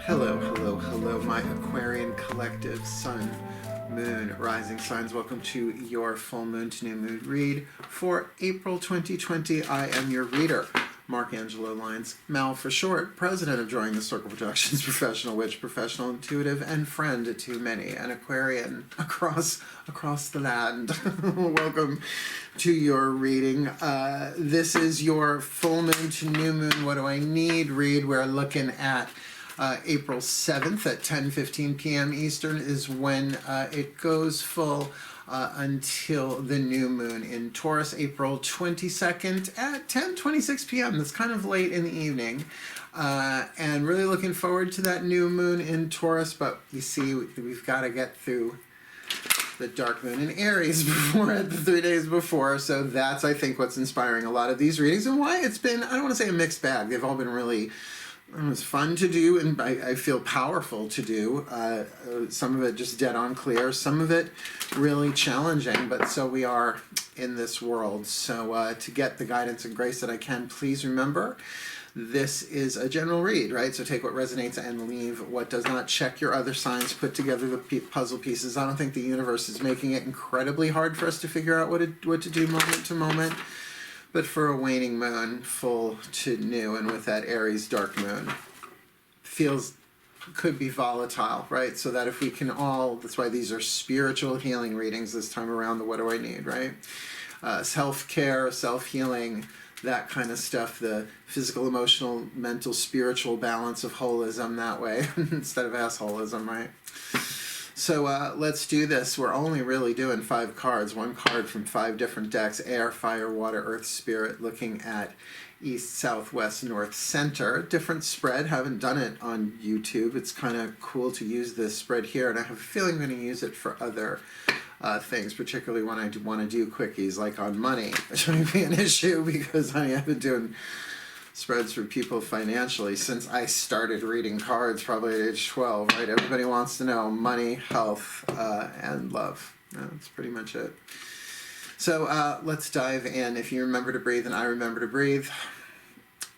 Hello, hello, hello, my Aquarian collective sun, moon, rising signs. Welcome to your full moon to new moon read for April 2020. I am your reader, Mark Angelo Lyons, Mal for short, president of Drawing the Circle Productions, professional witch, professional intuitive, and friend to many, an Aquarian across the land. Welcome to your reading. This is your full moon to new moon, what do I need read. We're looking at April 7th at 10:15 p.m. Eastern is when it goes full until the new moon in Taurus, April 22nd at 10:26 p.m. That's kind of late in the evening. And really looking forward to that new moon in Taurus, but you see, we've got to get through the dark moon in Aries before it, the 3 days before. So that's, I think, what's inspiring a lot of these readings and why it's been, I don't want to say a mixed bag. They've all been really... It was fun to do, and I feel powerful to do. Some of it just dead on clear, some of it really challenging, but so we are in this world. So to get the guidance and grace that I can, please remember, this is a general read, right? So take what resonates and leave what does not. Check your other signs, put together the puzzle pieces. I don't think the universe is making it incredibly hard for us to figure out what to do moment to moment. But for a waning moon, full to new, and with that Aries dark moon, could be volatile, right? So that if we can all, that's why these are spiritual healing readings this time around, the what do I need, right? Self-care, self-healing, that kind of stuff, the physical, emotional, mental, spiritual balance of holism that way, instead of assholism, right? So let's do this. We're only really doing 5 cards, 1 card from 5 different decks: air, fire, water, earth, spirit, looking at east, south, west, north, center. Different spread. Haven't done it on YouTube. It's kind of cool to use this spread here, and I have a feeling I'm going to use it for other things, particularly when I want to do quickies, like on money, which might be an issue because I've been doing spreads for people financially since I started reading cards, probably at age 12, right? Everybody wants to know money, health, and love. That's pretty much it. So let's dive in. If you remember to breathe and I remember to breathe,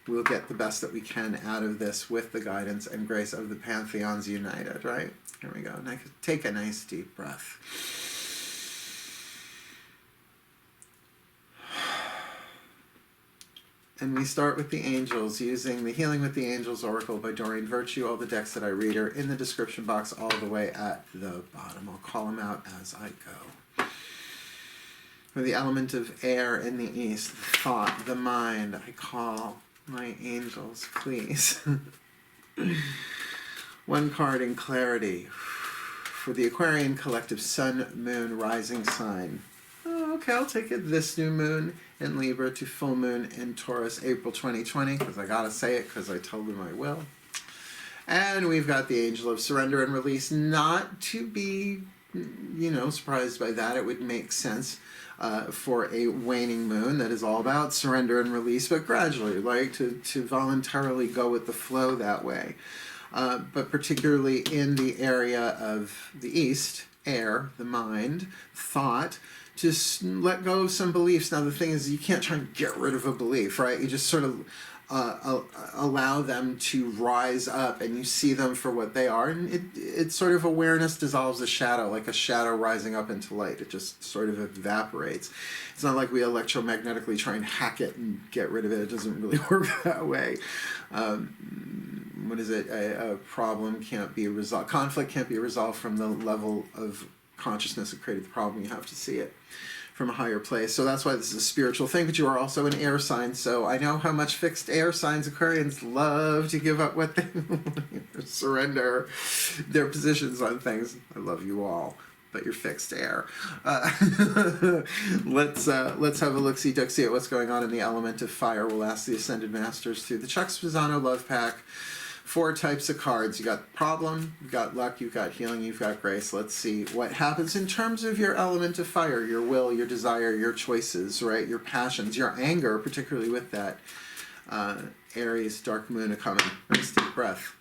we'll get the best that we can out of this with the guidance and grace of the Pantheons United, right? Here we go. Take a nice deep breath. And we start with the angels, using the Healing with the Angels Oracle by Doreen Virtue. All the decks that I read are in the description box all the way at the bottom. I'll call them out as I go. For the element of air in the east, the thought, the mind, I call my angels, please. 1 card in clarity. For the Aquarian collective sun, moon, rising sign. Oh, okay, I'll take it. This new moon in Libra to full moon in Taurus, April 2020, because I gotta say it because I told them I will. And we've got the angel of surrender and release. Not to be, surprised by that. It would make sense for a waning moon that is all about surrender and release, but gradually, like to voluntarily go with the flow that way. But particularly in the area of the east, air, the mind, thought, just let go of some beliefs. Now the thing is, you can't try and get rid of a belief, right? You just sort of allow them to rise up, and you see them for what they are, and it's sort of awareness dissolves a shadow, like a shadow rising up into light. It just sort of evaporates. It's not like we electromagnetically try and hack it and get rid of it. It doesn't really work that way. What is it? A problem can't be resolved. Conflict can't be resolved from the level of consciousness that created the problem. You have to see it from a higher place. So that's why this is a spiritual thing, but you are also an air sign. So I know how much fixed air signs Aquarians love to give up what they surrender their positions on things. I love you all, but you're fixed air. Let's have a look-see-duck-see at what's going on in the element of fire. We'll ask the Ascended Masters through the Chuck Spezzano Love Pack. 4 types of cards. You got problem, you've got luck, you've got healing, you've got grace. Let's see what happens in terms of your element of fire, your will, your desire, your choices, right? Your passions, your anger, particularly with that Aries dark moon coming. Nice deep breath.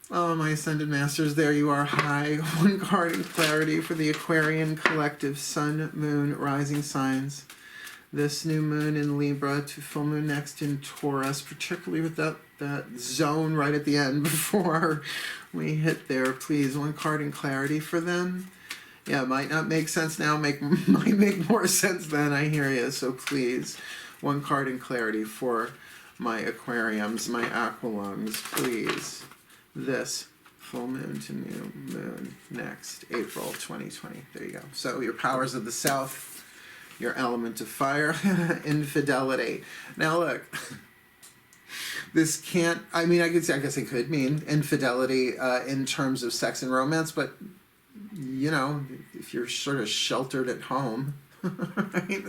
Oh, my Ascended Masters, there you are. Hi. 1 card in clarity for the Aquarian collective sun, moon, rising signs. this new moon in Libra to full moon next in Taurus, particularly with that zone right at the end before we hit there. Please, one card in clarity for them. Yeah, it might not make sense now, might make more sense then, I hear you. So please, one card in clarity for my aquariums, my aqualungs, please. This full moon to new moon next, April 2020. There you go. So your powers of the south, your element of fire, infidelity. Now look, this can't, I mean, I guess it could mean infidelity in terms of sex and romance, but you know, if you're sort of sheltered at home, right?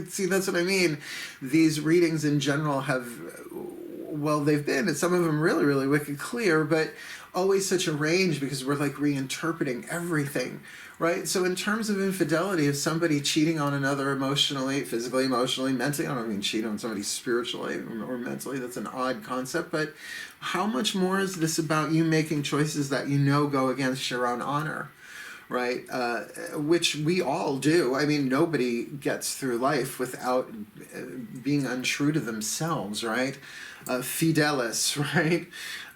See, that's what I mean. These readings in general have, well, they've been, and some of them really, really wicked clear, but always such a range because we're like reinterpreting everything, right? So in terms of infidelity, if somebody cheating on another emotionally, physically, emotionally, mentally, I don't mean cheat on somebody spiritually or mentally, that's an odd concept, but how much more is this about you making choices that you know go against your own honor? Right, which we all do. I mean, nobody gets through life without being untrue to themselves, right? Fidelis, right?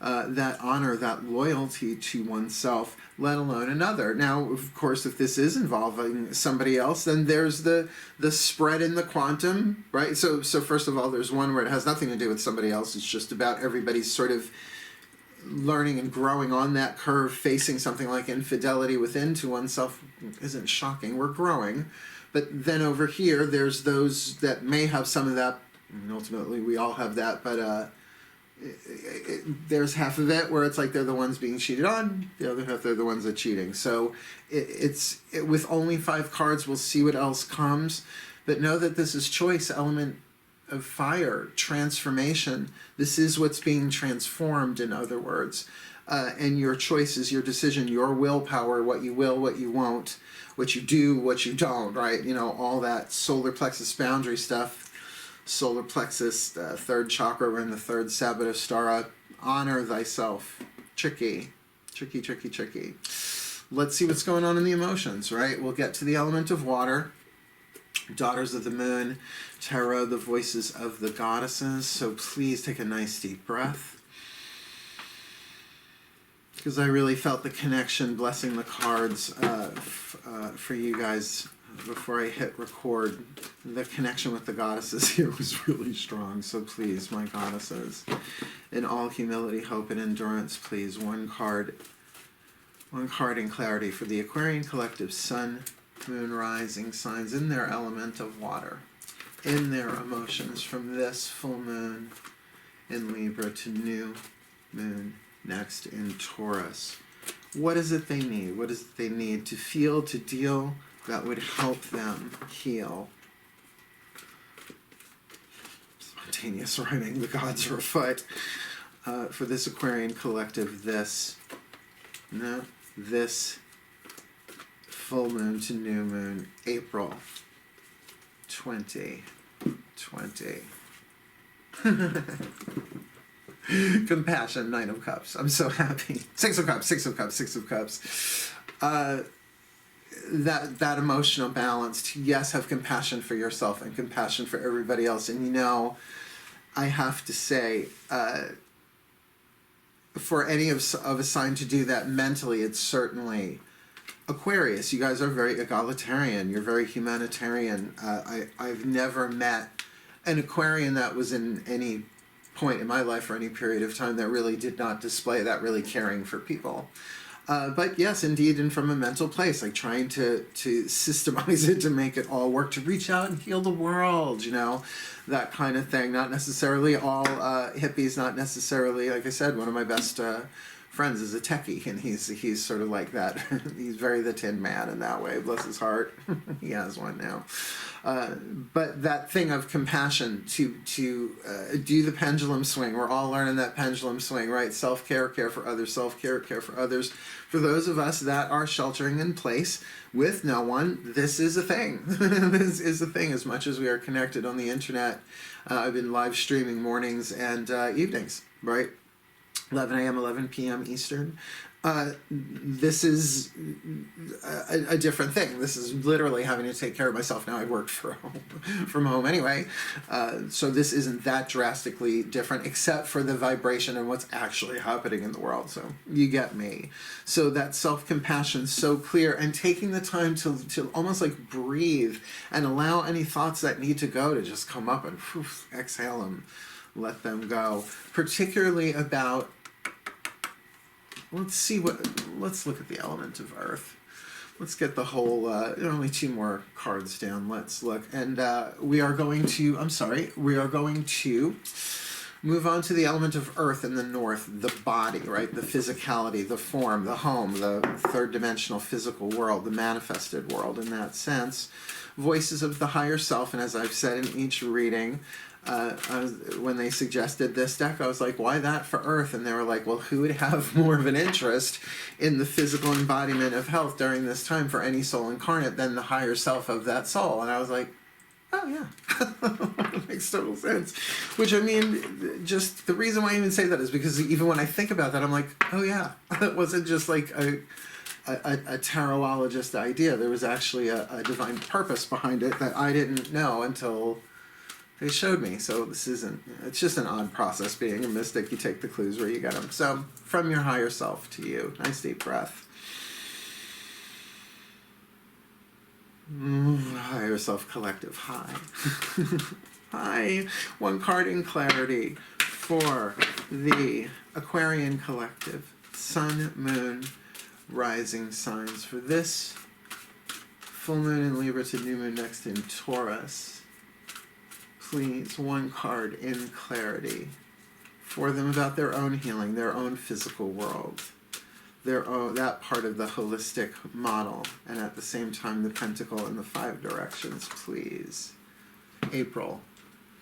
That honor, that loyalty to oneself, let alone another. Now, of course, if this is involving somebody else, then there's the spread in the quantum, right? So first of all, there's one where it has nothing to do with somebody else. It's just about everybody's sort of learning and growing on that curve, facing something like infidelity within to oneself isn't shocking. We're growing. But then over here, there's those that may have some of that, and ultimately we all have that, but there's half of it where it's like they're the ones being cheated on, the other half they're the ones that are cheating. So with only 5 cards, we'll see what else comes. But know that this is choice, element of fire, transformation. This is what's being transformed, in other words. And your choices, your decision, your willpower, what you will, what you won't, what you do, what you don't, right? You know, all that solar plexus boundary stuff. Solar plexus, the 3rd chakra, we're in the 3rd Sabbata. Honor thyself. Tricky. Tricky, tricky, tricky. Let's see what's going on in the emotions, right? We'll get to the element of water. Daughters of the Moon, Tarot, the voices of the goddesses. So please take a nice deep breath. Because I really felt the connection, blessing the cards for you guys before I hit record. The connection with the goddesses here was really strong. So please, my goddesses, in all humility, hope, and endurance, please, one card in clarity for the Aquarian collective sun, moon, rising signs in their element of water, in their emotions from this full moon in Libra to new moon next in Taurus. What is it they need? What is it they need to feel, to deal, that would help them heal? Spontaneous rhyming, the gods are afoot. For this Aquarian collective, this full moon to new moon, April 2020. Compassion, 9 of Cups. I'm so happy. 6 of Cups, 6 of Cups, 6 of Cups. That emotional balance to, yes, have compassion for yourself and compassion for everybody else. And you know, I have to say, for any of a sign to do that mentally, it's certainly Aquarius. You guys are very egalitarian. You're very humanitarian. I've never met an Aquarian that was in any point in my life or any period of time that really did not display that really caring for people. But yes, indeed, and from a mental place, like trying to systemize it, to make it all work, to reach out and heal the world, you know, that kind of thing. Not necessarily all hippies, not necessarily, like I said, one of my best friends is a techie, and he's sort of like that. He's very the Tin Man in that way, bless his heart. He has one now. But that thing of compassion, to do the pendulum swing. We're all learning that pendulum swing, right? Self-care, care for others, self-care, care for others. For those of us that are sheltering in place with no one, this is a thing. This is a thing. As much as we are connected on the internet, I've been live streaming mornings and evenings, right? 11 a.m., 11 p.m. Eastern. This is a different thing. This is literally having to take care of myself. Now I work from home anyway, so this isn't that drastically different, except for the vibration and what's actually happening in the world. So you get me. So that self-compassion so clear, and taking the time to almost like breathe and allow any thoughts that need to go to just come up and exhale them, let them go. Particularly about, let's look at the element of earth. Let's get the whole, only 2 more cards down. Let's look. And we are going to move on to the element of earth in the north, the body, right? The physicality, the form, the home, the third dimensional physical world, the manifested world in that sense. Voices of the higher self, and as I've said in each reading, when they suggested this deck, I was like, why that for Earth? And they were like, well, who would have more of an interest in the physical embodiment of health during this time for any soul incarnate than the higher self of that soul? And I was like, oh yeah, that makes total sense. Which, I mean, just the reason why I even say that is because even when I think about that, I'm like, oh yeah, that wasn't just like a tarotologist idea. There was actually a divine purpose behind it that I didn't know until they showed me. So this isn't, it's just an odd process being a mystic. You take the clues where you get them. So from your higher self to you. Nice deep breath. Higher self collective. Hi. Hi. 1 card in clarity for the Aquarian collective. Sun, moon, rising signs. For this full moon in Libra to new moon next in Taurus. Please, 1 card in clarity for them about their own healing, their own physical world, their own, that part of the holistic model, and at the same time the pentacle in the 5 directions, please. April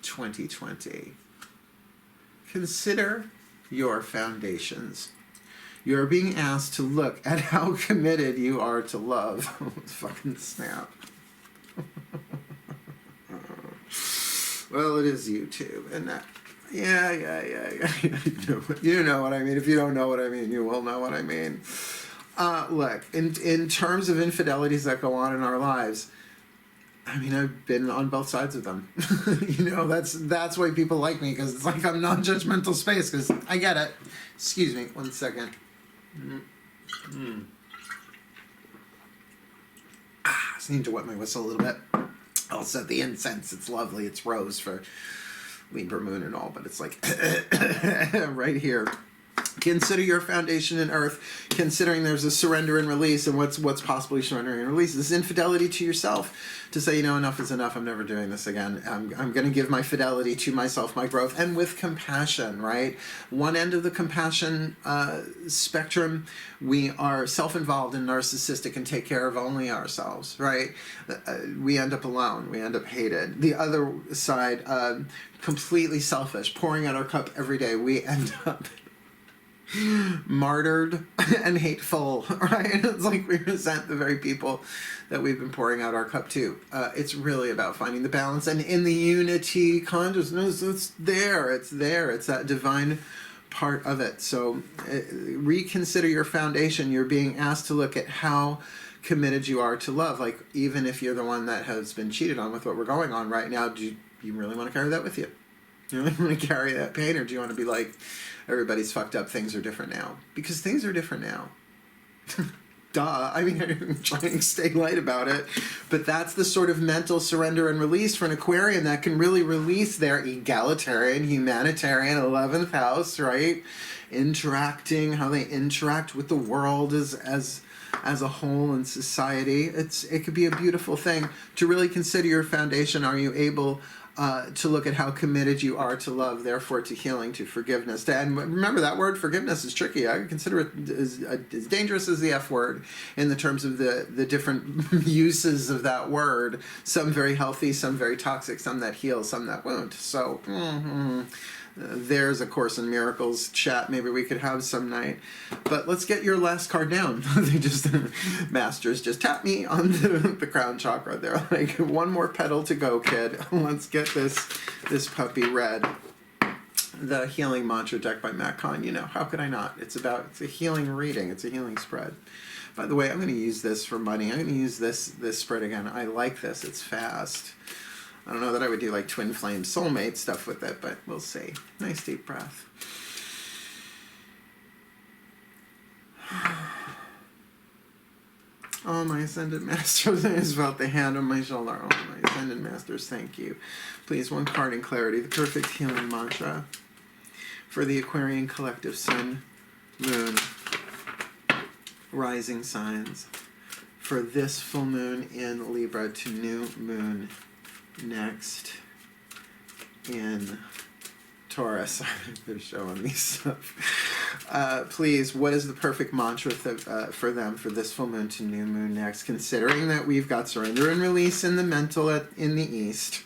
2020. Consider your foundations. You're being asked to look at how committed you are to love. Fucking snap. Well, it is YouTube, and that, yeah. You know what I mean. If you don't know what I mean, you will know what I mean. Look, in terms of infidelities that go on in our lives, I mean, I've been on both sides of them. That's why people like me, because it's like I'm non-judgmental space, because I get it. Excuse me, 1 second. I just need to wet my whistle a little bit. I'll set the incense. It's lovely. It's rose for Libra moon and all, but it's like right here. Consider your foundation in earth, considering there's a surrender and release, and what's possibly surrendering and release. This infidelity to yourself, to say, enough is enough, I'm never doing this again. I'm going to give my fidelity to myself, my growth, and with compassion, right? One end of the compassion spectrum, we are self-involved and narcissistic and take care of only ourselves, right? We end up alone. We end up hated. The other side, completely selfish, pouring out our cup every day. We end up martyred and hateful, right? It's like we resent the very people that we've been pouring out our cup to. It's really about finding the balance, and in the unity consciousness, it's there, it's that divine part of it. So reconsider your foundation. You're being asked to look at how committed you are to love. Like, even if you're the one that has been cheated on with what we're going on right now, do you really want to carry that with you? Do you really want to carry that pain, or do you want to be like, everybody's fucked up, things are different now? Because things are different now. Duh. I mean, I'm trying to stay light about it. But that's the sort of mental surrender and release for an Aquarian that can really release their egalitarian, humanitarian 11th house, right? Interacting, how they interact with the world as a whole in society. It could be a beautiful thing to really consider your foundation. Are you able to look at how committed you are to love, therefore to healing, to forgiveness? And remember, that word forgiveness is tricky. I consider it as dangerous as the F word in the terms of the different uses of that word. Some very healthy, some very toxic, some that heal, some that won't. So there's a Course in Miracles chat maybe we could have some night. But let's get your last card down. Masters just tap me on the crown chakra. They're like, 1 more petal to go, kid. Let's get this puppy read. the healing mantra deck by Matt Kahn. You know, how could I not? It's a healing reading. It's a healing spread. By the way, I'm going to use this for money. I'm going to use this spread again. I like this. It's fast. I don't know that I would do like twin flame soulmate stuff with it, but we'll see. Nice deep breath. Oh, my Ascended Masters, I just felt the hand on my shoulder. Oh, my Ascended Masters, thank you. Please, one card in clarity. The perfect healing mantra for the Aquarian collective sun, moon, rising signs. For this full moon in Libra to new moon next in Taurus. They're showing me stuff. Please, what is the perfect mantra for them for this full moon to new moon next? Considering that we've got surrender and release in the mental in the east.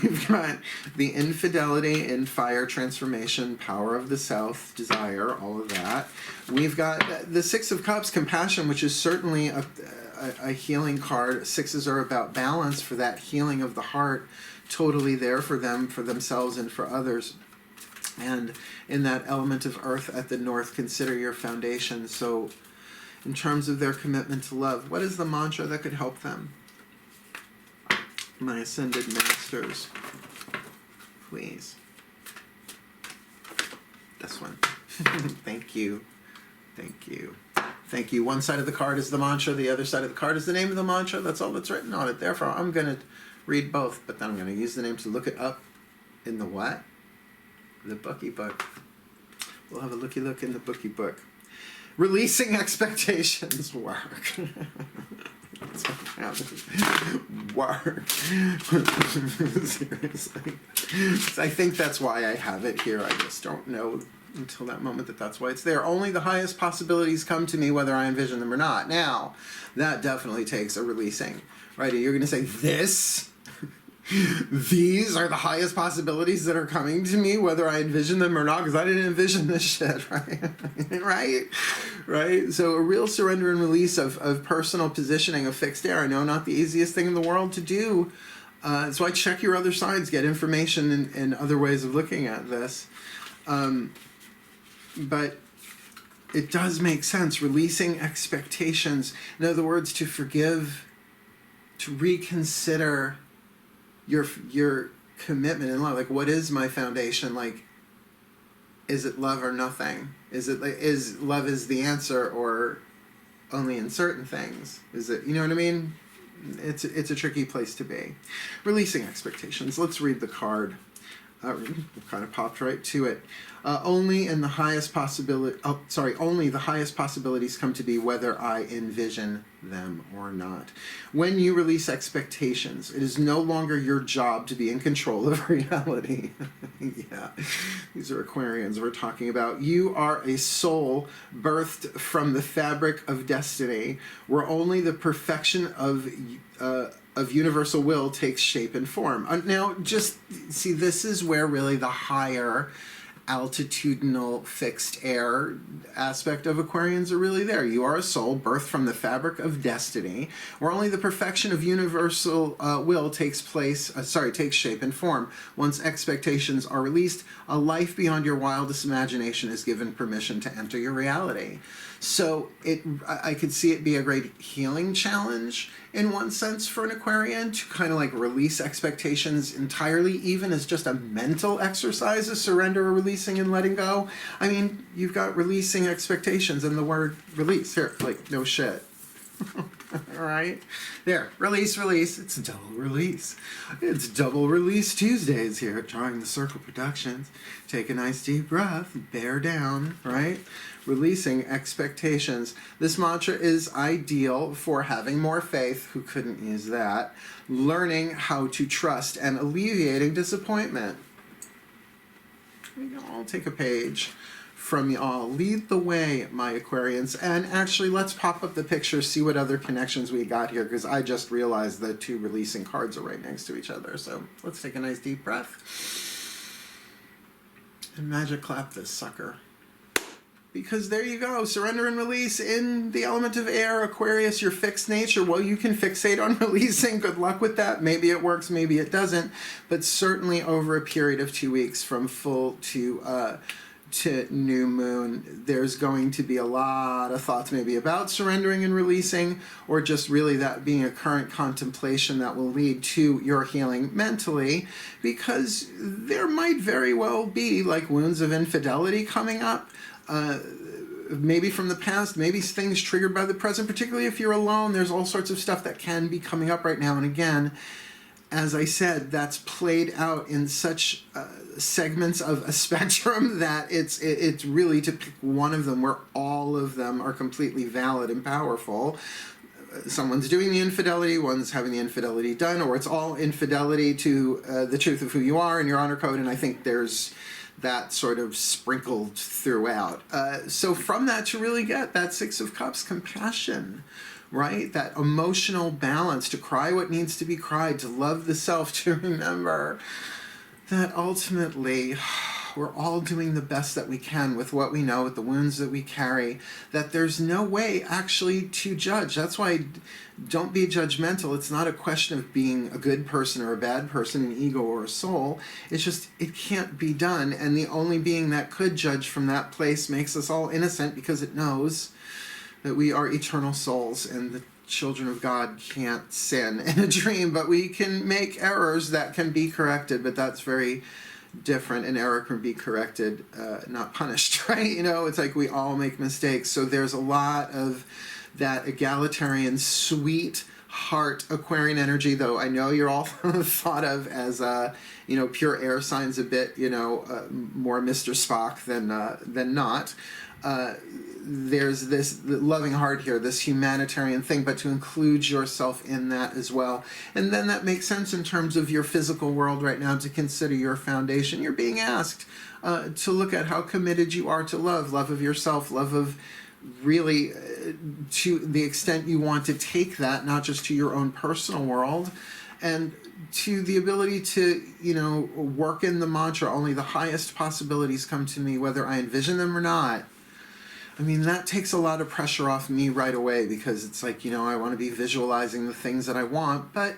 We've got the infidelity in fire, transformation, power of the south, desire, all of that. We've got the Six of Cups, compassion, which is certainly a healing card. Sixes are about balance for that healing of the heart. Totally there for them, for themselves, and for others. And in that element of earth at the north, consider your foundation. So in terms of their commitment to love, what is the mantra that could help them? My Ascended Masters, please. This one. Thank you. Thank you. Thank you. One side of the card is the mantra. The other side of the card is the name of the mantra. That's all that's written on it. Therefore, I'm going to read both, but then I'm going to use the name to look it up in the what? The bookie book. We'll have a looky look in the bookie book. Releasing expectations. Work. That's what happens. Work. Seriously. I think that's why I have it here. I just don't know until that moment that that's why it's there. Only the highest possibilities come to me whether I envision them or not. Now, that definitely takes a releasing. Right? You're going to say, these are the highest possibilities that are coming to me, whether I envision them or not, because I didn't envision this shit, right? Right? So a real surrender and release of personal positioning of fixed air. I know not the easiest thing in the world to do. So I check your other sides, get information and other ways of looking at this. But it does make sense. Releasing expectations. In other words, to forgive, to reconsider your commitment in love. Like, what is my foundation? Like, is it love or nothing? Is it like, is love is the answer, or only in certain things? Is it, you know what I mean? It's a tricky place to be. Releasing expectations. Let's read the card. Kind of popped right to it. Only the highest possibilities come to be whether I envision them or not. When you release expectations, it is no longer your job to be in control of reality. Yeah, these are Aquarians we're talking about. You are a soul birthed from the fabric of destiny, where only the perfection of universal will takes shape and form. Now, just see, this is where really the higher altitudinal fixed air aspect of Aquarians are really there. You are a soul birthed from the fabric of destiny, where only the perfection of universal will takes shape and form. Once expectations are released, a life beyond your wildest imagination is given permission to enter your reality. So I could see it be a great healing challenge in one sense for an Aquarian to kind of like release expectations entirely, even as just a mental exercise of surrender or releasing and letting go. I mean, you've got releasing expectations and the word release here, like no shit. All right, there, release. It's double release. It's double release Tuesdays here at DrawingTheCircle Productions. Take a nice deep breath, bear down, right? Releasing expectations. This mantra is ideal for having more faith, who couldn't use that, learning how to trust, and alleviating disappointment. I'll take a page from y'all. Lead the way, my Aquarians. And actually, let's pop up the picture, see what other connections we got here, because I just realized the two releasing cards are right next to each other. So let's take a nice deep breath. And magic clap this sucker. Because there you go, surrender and release in the element of air, Aquarius, your fixed nature. Well, you can fixate on releasing. Good luck with that. Maybe it works, maybe it doesn't. But certainly over a period of 2 weeks from full to new moon, there's going to be a lot of thoughts maybe about surrendering and releasing, or just really that being a current contemplation that will lead to your healing mentally, because there might very well be like wounds of infidelity coming up. Maybe from the past, maybe things triggered by the present, particularly if you're alone. There's all sorts of stuff that can be coming up right now and again. As I said, that's played out in such segments of a spectrum that it's really to pick one of them where all of them are completely valid and powerful. Someone's doing the infidelity, one's having the infidelity done, or it's all infidelity to the truth of who you are and your honor code, and I think there's that sort of sprinkled throughout. So from that to really get that Six of Cups, compassion, right? That emotional balance, to cry what needs to be cried, to love the self, to remember that ultimately we're all doing the best that we can with what we know, with the wounds that we carry, that there's no way actually to judge. That's why don't be judgmental. It's not a question of being a good person or a bad person, an ego or a soul. It's just, it can't be done. And the only being that could judge from that place makes us all innocent, because it knows that we are eternal souls and the children of God can't sin in a dream, but we can make errors that can be corrected, but that's very different. An error can be corrected, not punished, right? You know, it's like we all make mistakes. So there's a lot of that egalitarian, sweet heart Aquarian energy, though I know you're all thought of as, you know, pure air signs a bit, you know, more Mr. Spock than not. There's this loving heart here, this humanitarian thing, but to include yourself in that as well. And then that makes sense in terms of your physical world right now, to consider your foundation. You're being asked to look at how committed you are to love of yourself, love of really to the extent you want to take that, not just to your own personal world, and to the ability to, you know, work in the mantra, only the highest possibilities come to me, whether I envision them or not. I mean, that takes a lot of pressure off me right away, because it's like, you know, I want to be visualizing the things that I want, but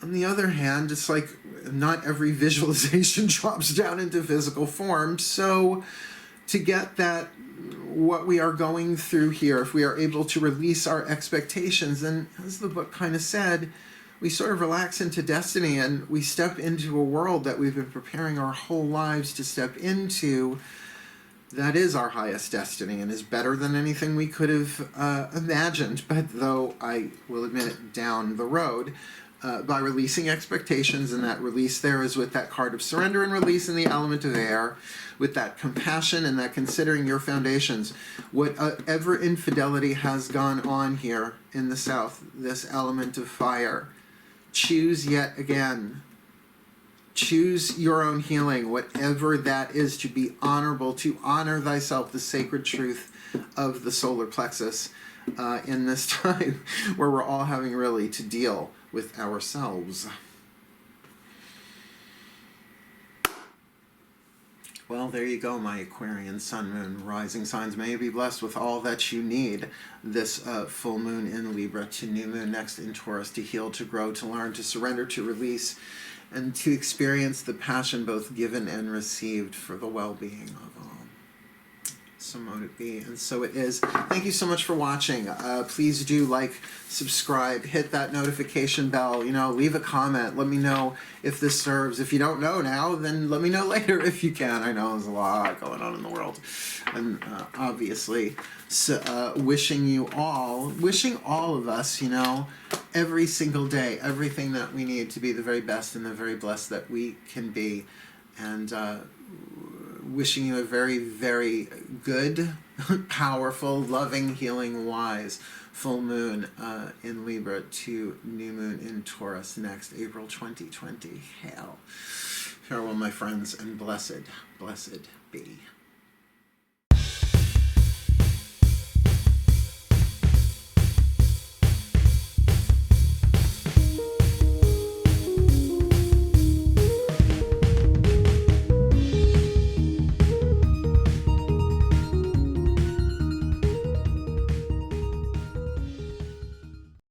on the other hand, it's like not every visualization drops down into physical form. So to get that, what we are going through here, if we are able to release our expectations, then as the book kind of said, we sort of relax into destiny and we step into a world that we've been preparing our whole lives to step into. That is our highest destiny and is better than anything we could have imagined. But though I will admit it, down the road, by releasing expectations, and that release there is with that card of surrender and release in the element of air, with that compassion and that considering your foundations. Whatever infidelity has gone on here in the South, this element of fire, choose yet again. Choose your own healing, whatever that is, to be honorable, to honor thyself, the sacred truth of the solar plexus in this time where we're all having really to deal with ourselves. Well, there you go, my Aquarian sun, moon, rising signs. May you be blessed with all that you need this full moon in Libra to new moon next in Taurus, to heal, to grow, to learn, to surrender, to release, and to experience the passion both given and received for the well-being of all. So mote it be, and so it is. Thank you so much for watching. Please do like, subscribe, hit that notification bell, you know, leave a comment. Let me know if this serves. If you don't know now, then let me know later if you can. I know there's a lot going on in the world. And obviously, so, wishing all of us, you know, every single day, everything that we need to be the very best and the very blessed that we can be. And wishing you a very, very good, powerful, loving, healing, wise full moon in Libra to new moon in Taurus next April 2020. Hail. Farewell, my friends, and blessed be.